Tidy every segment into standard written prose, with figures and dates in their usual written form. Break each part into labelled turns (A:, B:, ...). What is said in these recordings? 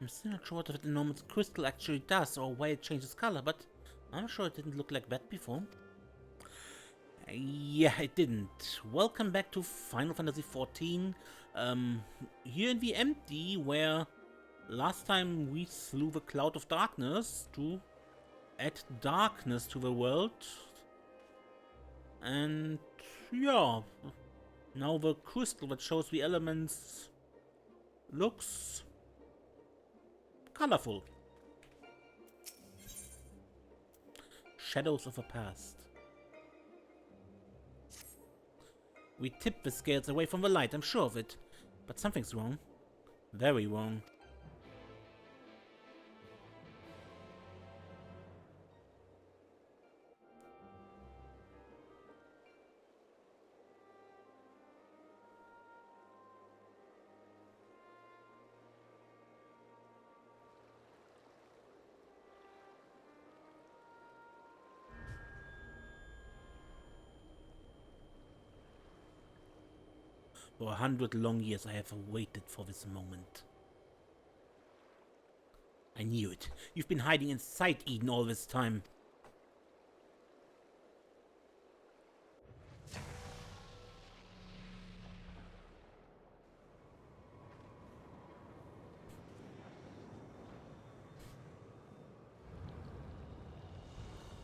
A: I'm still not sure what the enormous crystal actually does or why it changes color, but I'm sure it didn't look like that before. Yeah, it didn't. Welcome back to Final Fantasy XIV. Here in the empty, where last time we slew the Cloud of Darkness to add darkness to the world. And yeah, now the crystal that shows the elements looks colorful. Shadows of the past. We tip the scales away from the light, I'm sure of it. But something's wrong. Very wrong. For 100 long years I have waited for this moment. I knew it. You've been hiding inside Eden all this time.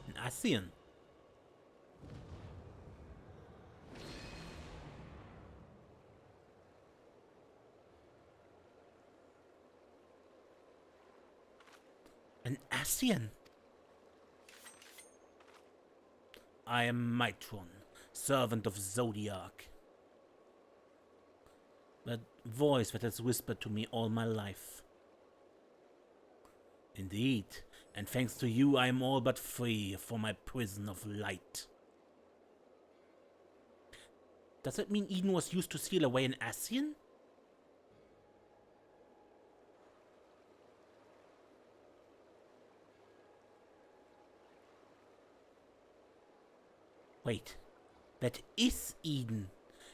A: An Ascian. An Ascian? I am Mitron, servant of Zodiac. That voice that has whispered to me all my life. Indeed, and thanks to you I am all but free from my prison of light. Does that mean Eden was used to steal away an Ascian? Wait, that is Eden.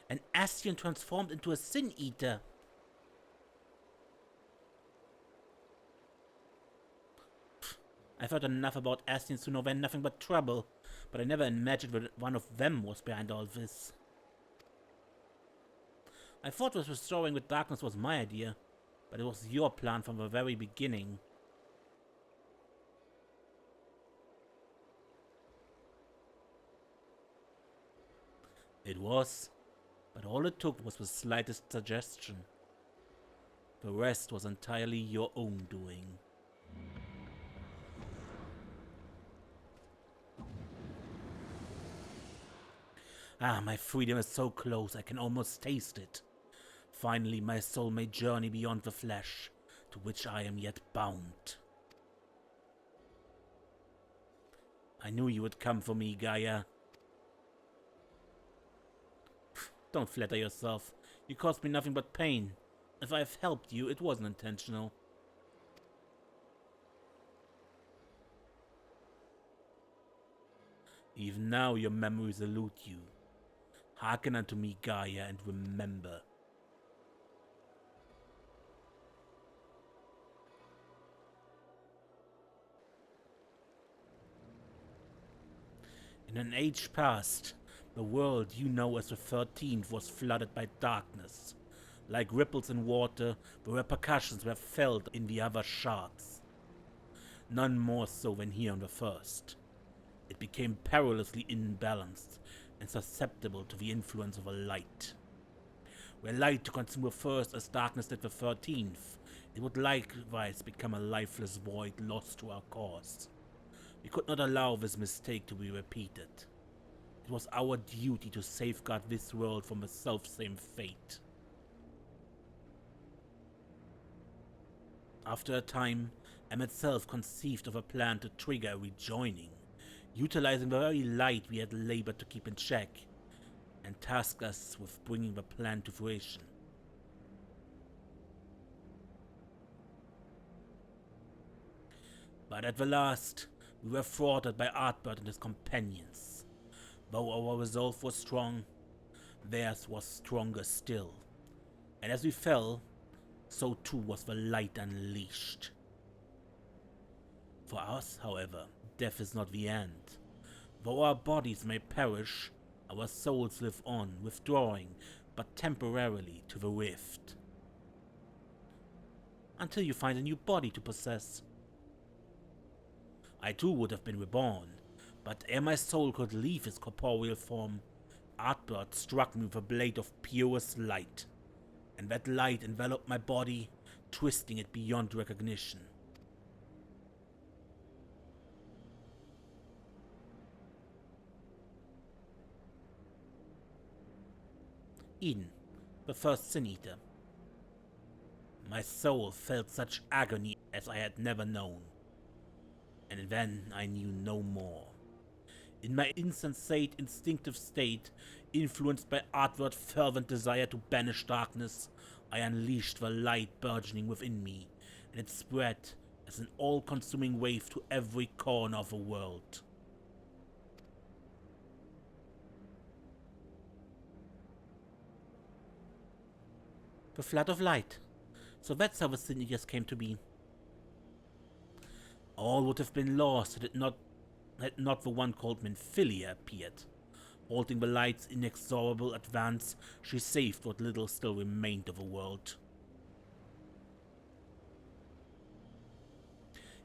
A: An Ascian transformed into a Sin Eater. I've heard enough about Ascians to know they're nothing but trouble, but I never imagined that one of them was behind all this. I thought that restoring with darkness was my idea, but it was your plan from the very beginning. It was, but all it took was the slightest suggestion. The rest was entirely your own doing. Ah, my freedom is so close, I can almost taste it. Finally, my soul may journey beyond the flesh, to which I am yet bound. I knew you would come for me, Gaia. Don't flatter yourself. You caused me nothing but pain. If I've helped you, it wasn't intentional. Even now your memories elude you. Hearken unto me, Gaia, and remember. In an age past, the world you know as the 13th was flooded by darkness. Like ripples in water, the repercussions were felt in the other shards. None more so than here on the first. It became perilously imbalanced and susceptible to the influence of a light. Were light to consume the first as darkness did the 13th, it would likewise become a lifeless void lost to our cause. We could not allow this mistake to be repeated. It was our duty to safeguard this world from the selfsame fate. After a time, M itself conceived of a plan to trigger a rejoining, utilizing the very light we had labored to keep in check, and tasked us with bringing the plan to fruition. But at the last, we were thwarted by Artbert and his companions. Though our resolve was strong, theirs was stronger still. And as we fell, so too was the light unleashed. For us, however, death is not the end. Though our bodies may perish, our souls live on, withdrawing, but temporarily, to the rift. Until you find a new body to possess. I too would have been reborn, but ere my soul could leave its corporeal form, Artbird struck me with a blade of purest light, and that light enveloped my body, twisting it beyond recognition. Eden, the first Sin Eater. My soul felt such agony as I had never known. And then I knew no more. In my insensate, instinctive state, influenced by outward fervent desire to banish darkness, I unleashed the light burgeoning within me, and it spread as an all-consuming wave to every corner of the world. The flood of light. So that's how the Sin Eaters came to be. All would have been lost had not the one called Menphilia appeared. Halting the light's inexorable advance, she saved what little still remained of the world.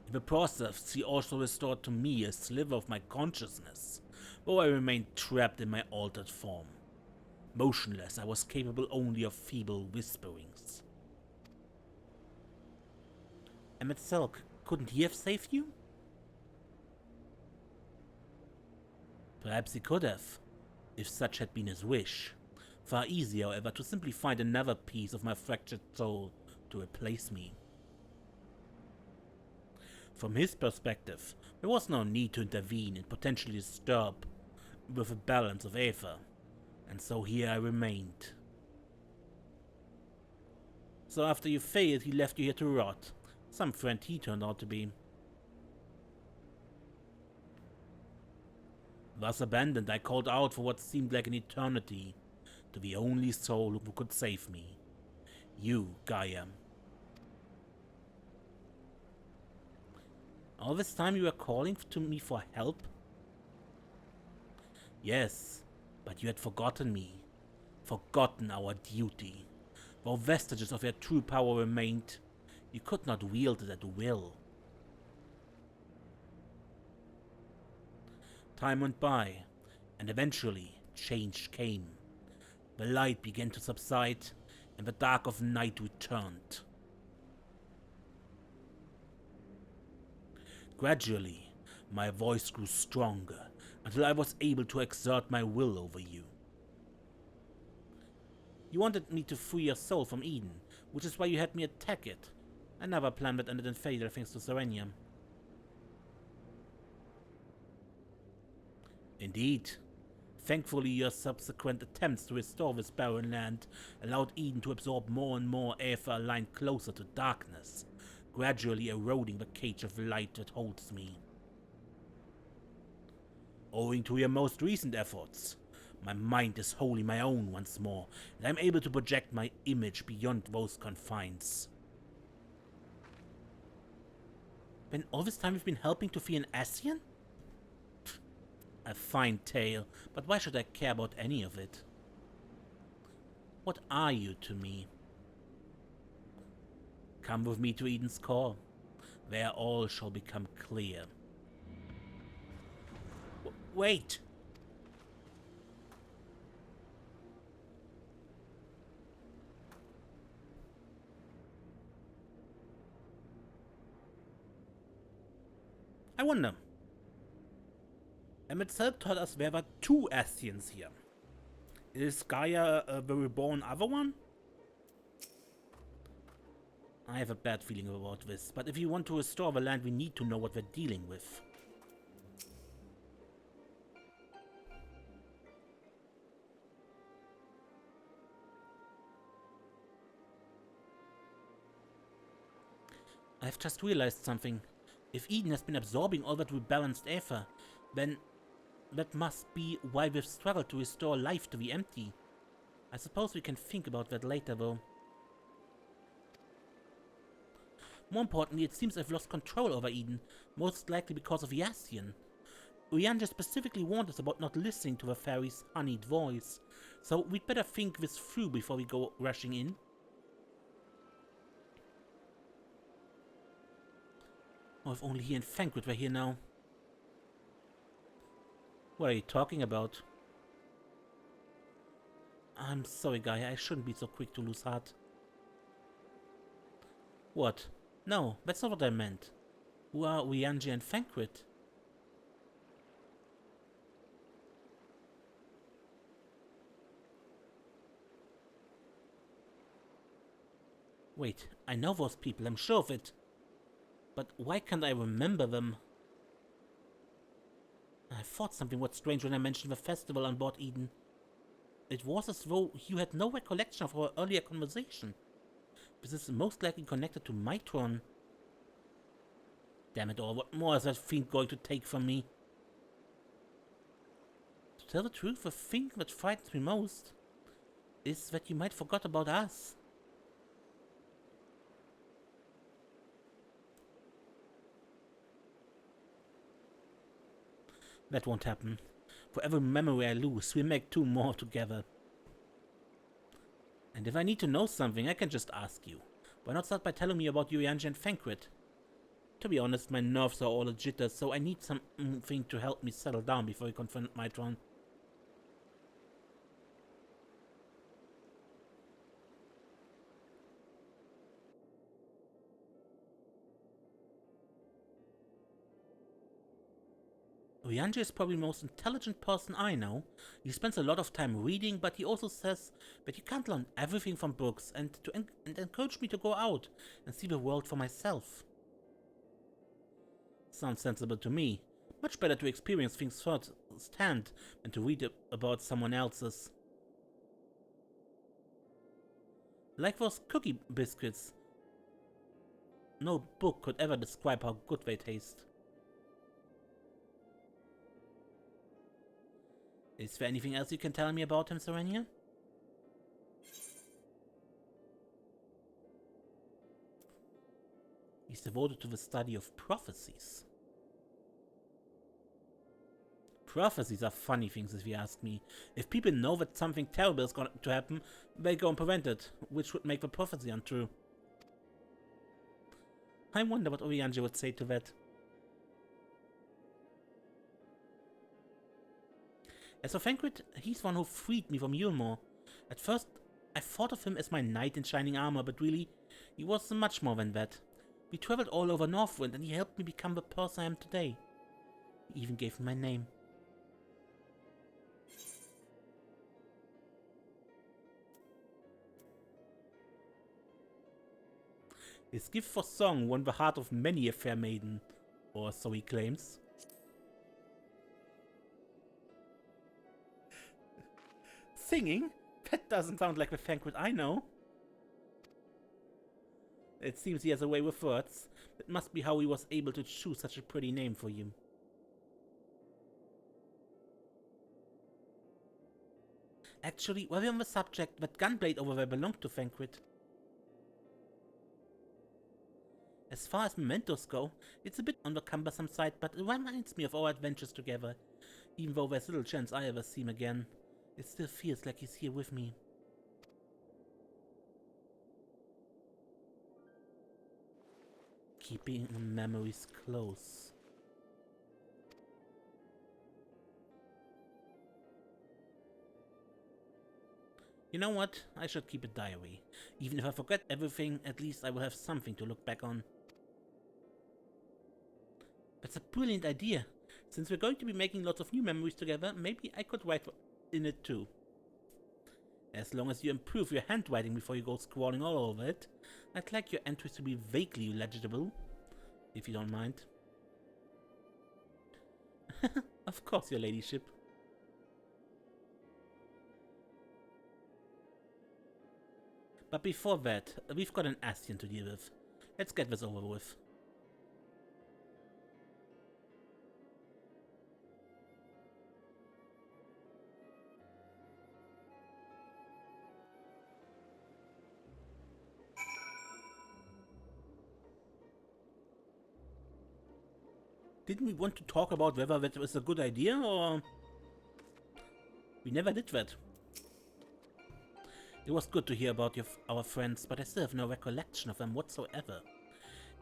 A: In the process, she also restored to me a sliver of my consciousness, though I remained trapped in my altered form. Motionless, I was capable only of feeble whisperings. Emmett Silk, couldn't he have saved you? Perhaps he could have, if such had been his wish. Far easier, however, to simply find another piece of my fractured soul to replace me. From his perspective, there was no need to intervene and potentially disturb with the balance of Aether, and so here I remained. So after you failed, he left you here to rot. Some friend he turned out to be. Thus abandoned, I called out for what seemed like an eternity to the only soul who could save me. You, Gaia. All this time you were calling to me for help? Yes, but you had forgotten me. Forgotten our duty. Though vestiges of your true power remained, you could not wield it at will. Time went by, and eventually change came. The light began to subside, and the dark of night returned. Gradually, my voice grew stronger, until I was able to exert my will over you. You wanted me to free your soul from Eden, which is why you had me attack it. I never planned that ended in failure thanks to Serenia. Indeed. Thankfully, your subsequent attempts to restore this barren land allowed Eden to absorb more and more Aether aligned closer to darkness, gradually eroding the cage of light that holds me. Owing to your most recent efforts, my mind is wholly my own once more, and I am able to project my image beyond those confines. Then all this time you've been helping to free an Ascian? A fine tale, but why should I care about any of it? What are you to me? Come with me to Eden's core. There all shall become clear. Wait! I wonder. Emmett Selk told us there were two Ascians here. Is Gaia the reborn other one? I have a bad feeling about this, but if you want to restore the land, we need to know what we're dealing with. I've just realized something. If Eden has been absorbing all that rebalanced Aether, then that must be why we've struggled to restore life to the empty. I suppose we can think about that later, though. More importantly, it seems I've lost control over Eden, most likely because of Yassian. Uyanja specifically warned us about not listening to the fairy's honeyed voice, so we'd better think this through before we go rushing in. Oh, if only he and Thancred were here now. What are you talking about? I'm sorry, Gaia, I shouldn't be so quick to lose heart. What? No, that's not what I meant. Who are Uyanja and Thancred? Wait, I know those people, I'm sure of it. But why can't I remember them? I thought something was strange when I mentioned the festival on board Eden. It was as though you had no recollection of our earlier conversation. This is most likely connected to Mitron. Damn it all, what more is that fiend going to take from me? To tell the truth, the thing that frightens me most is that you might forget about us. That won't happen. For every memory I lose, we make two more together. And if I need to know something, I can just ask you. Why not start by telling me about Uyanja and Thancred? To be honest, my nerves are all a jitter, so I need something to help me settle down before I confront Mitron. Uyanja is probably the most intelligent person I know. He spends a lot of time reading, but he also says that you can't learn everything from books and encourage me to go out and see the world for myself. Sounds sensible to me. Much better to experience things firsthand than to read about someone else's. Like those cookie biscuits. No book could ever describe how good they taste. Is there anything else you can tell me about him, Serenia? He's devoted to the study of prophecies. Prophecies are funny things, if you ask me. If people know that something terrible is going to happen, they go and prevent it, which would make the prophecy untrue. I wonder what Uyanja would say to that. As for Thancred, he's the one who freed me from Yulmore. At first, I thought of him as my knight in shining armor, but really, he was much more than that. We traveled all over Northwind, and he helped me become the person I am today. He even gave me my name. His gift for song won the heart of many a fair maiden, or so he claims. Singing? That doesn't sound like the Thancred I know. It seems he has a way with words. That must be how he was able to choose such a pretty name for you. Actually, while we're on the subject, that gunblade over there belonged to Thancred. As far as mementos go, it's a bit on the cumbersome side, but it reminds me of our adventures together. Even though there's little chance I ever see him again, it still feels like he's here with me. Keeping memories close. You know what? I should keep a diary. Even if I forget everything, at least I will have something to look back on. That's a brilliant idea. Since we're going to be making lots of new memories together, maybe I could write in it too. As long as you improve your handwriting before you go scrawling all over it, I'd like your entries to be vaguely legible, if you don't mind. Of course, your ladyship. But before that, we've got an Ascian to deal with. Let's get this over with. Didn't we want to talk about whether that was a good idea, or... We never did that. It was good to hear about our friends, but I still have no recollection of them whatsoever.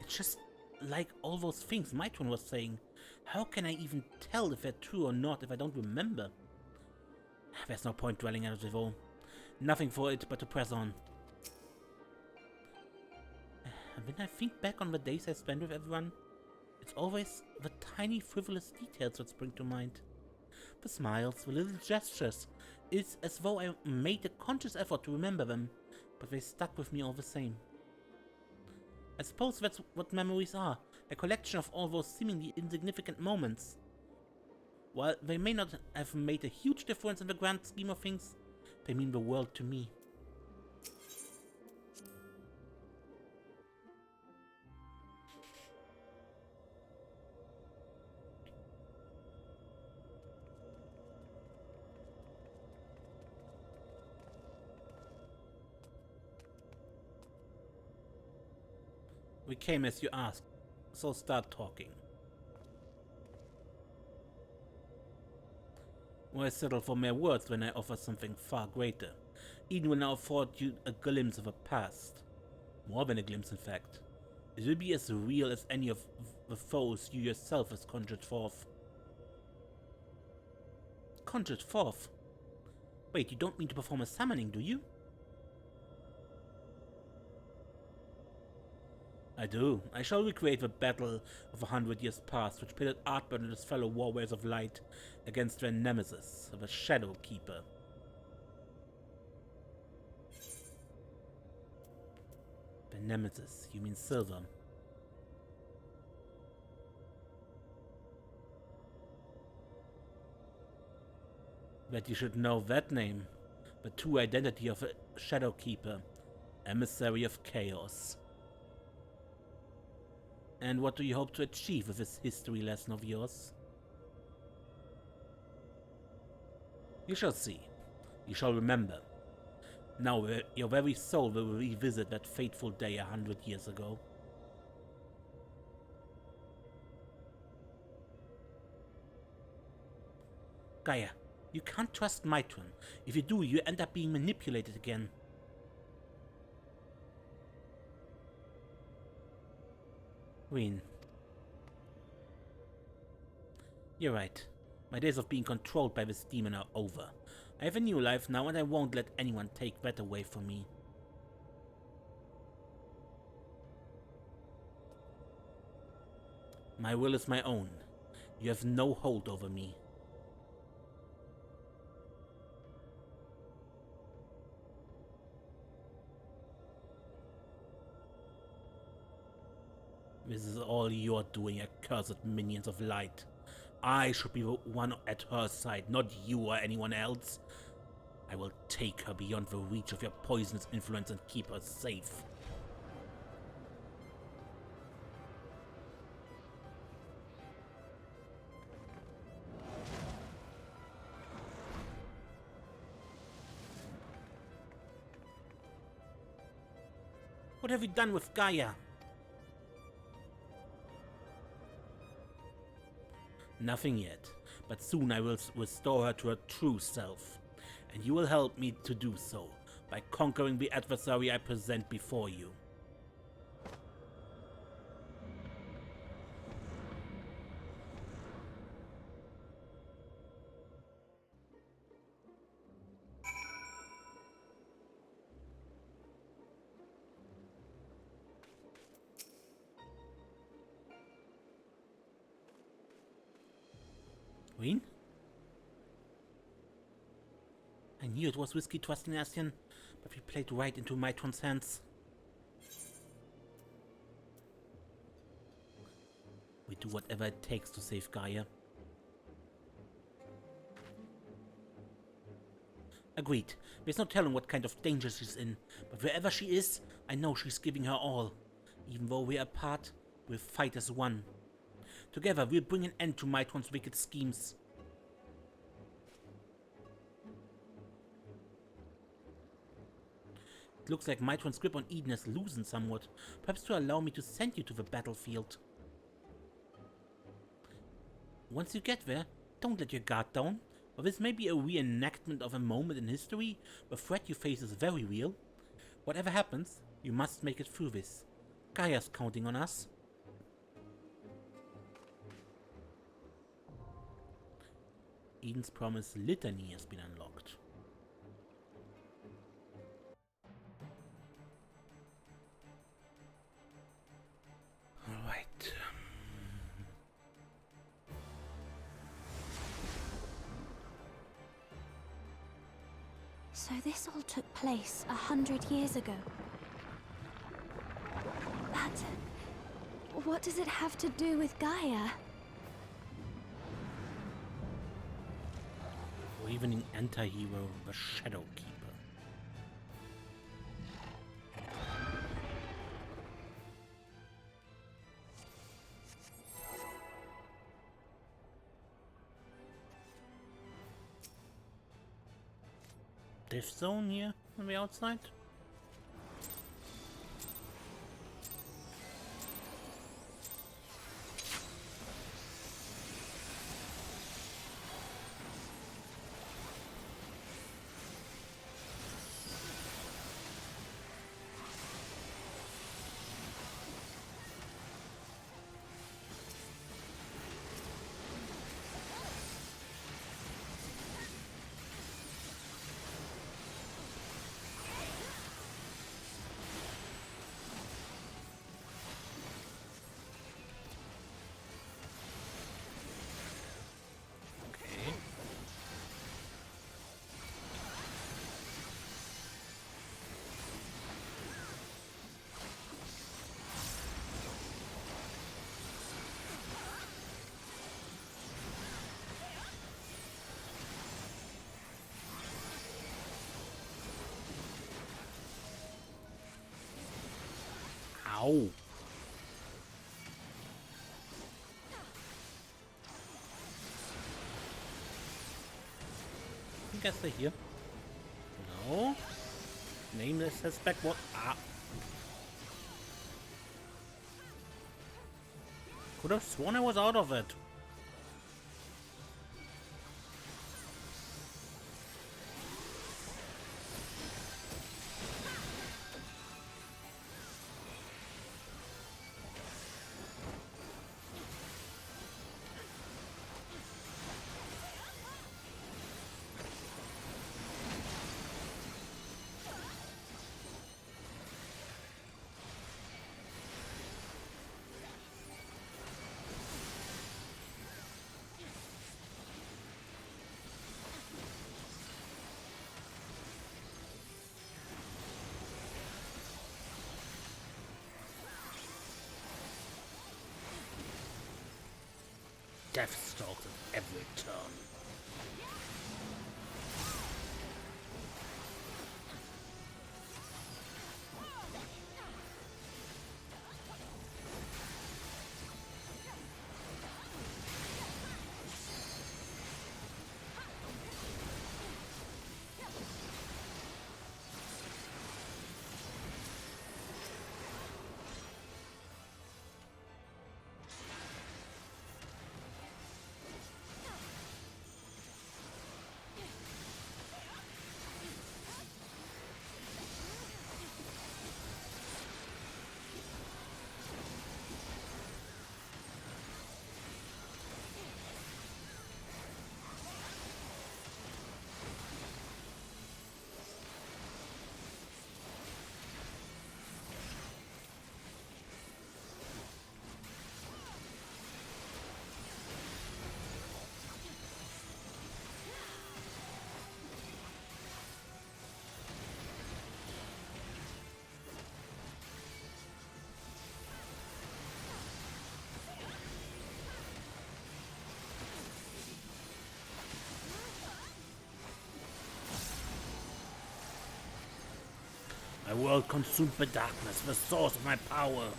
A: It's just like all those things Mitron was saying. How can I even tell if they're true or not if I don't remember? There's no point dwelling on it all. Nothing for it but to press on. When I think back on the days I spent with everyone, it's always the tiny frivolous details that spring to mind. The smiles, the little gestures. It's as though I made a conscious effort to remember them, but they stuck with me all the same. I suppose that's what memories are, a collection of all those seemingly insignificant moments. While they may not have made a huge difference in the grand scheme of things, they mean the world to me. We came as you asked, so start talking. Why settle for mere words when I offer something far greater, even when I afford you a glimpse of a past? More than a glimpse, in fact. It will be as real as any of the foes you yourself has conjured forth. Conjured forth? Wait, you don't mean to perform a summoning, do you? I do. I shall recreate the battle of 100 years past, which pitted Artburn and his fellow warriors of light against their nemesis, the Shadowkeeper. The nemesis, you mean Silver. Bet you should know that name. The true identity of a Shadowkeeper, emissary of chaos. And what do you hope to achieve with this history lesson of yours? You shall see. You shall remember. Now your very soul will revisit that fateful day 100 years ago. Gaia, you can't trust Mitron. If you do, you end up being manipulated again. Ween. You're right. My days of being controlled by this demon are over. I have a new life now, and I won't let anyone take that away from me. My will is my own. You have no hold over me. This is all you're doing, accursed minions of light. I should be the one at her side, not you or anyone else. I will take her beyond the reach of your poisonous influence and keep her safe. What have you done with Gaia? Nothing yet, but soon I will restore her to her true self, and you will help me to do so by conquering the adversary I present before you. Ween? I knew it was risky trusting Ascian, but we played right into Mitron's hands. We do whatever it takes to save Gaia. Agreed. There's no telling what kind of danger she's in, but wherever she is, I know she's giving her all. Even though we're apart, we'll fight as one. Together, we'll bring an end to Mitron's wicked schemes. It looks like Mitron's grip on Eden has loosened somewhat, perhaps to allow me to send you to the battlefield. Once you get there, don't let your guard down. Or this may be a reenactment of a moment in history, the threat you face is very real. Whatever happens, you must make it through this. Gaia's counting on us. Eden's Promise Litany has been unlocked. Alright.
B: So this all took place 100 years ago. But what does it have to do with Gaia?
A: Or even an anti-hero, the Shadowkeeper. Death zone here on the outside? Ow. I guess they're here. No. Nameless suspect. What? Ah. Could have sworn I was out of it. Death stalks at every turn. My world consumed by darkness, the source of my power.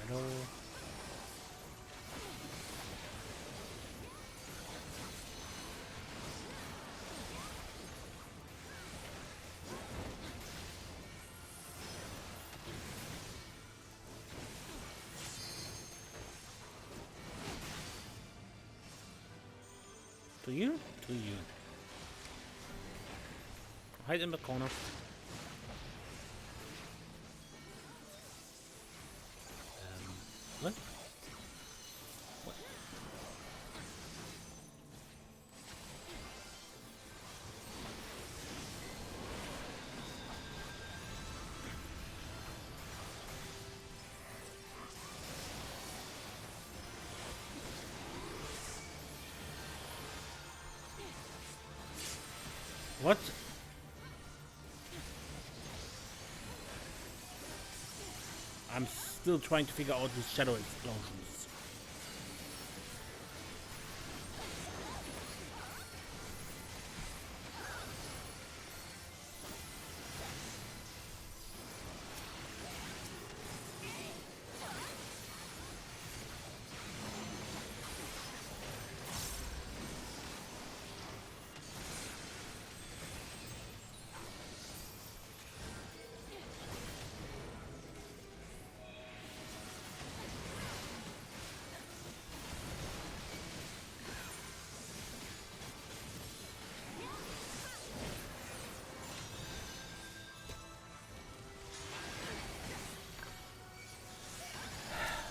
A: Shadow. To you? To you. Hide in the corner. What? What? What? I'm still trying to figure out these shadow explosions.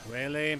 A: Really?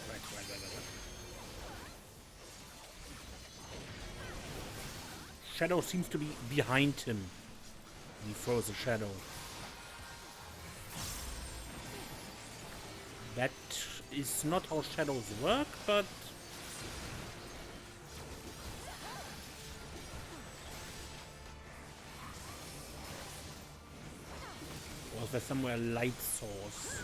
A: Right. Shadow seems to be behind him. He throws a shadow. That is not how shadows work, but... Was there somewhere a light source?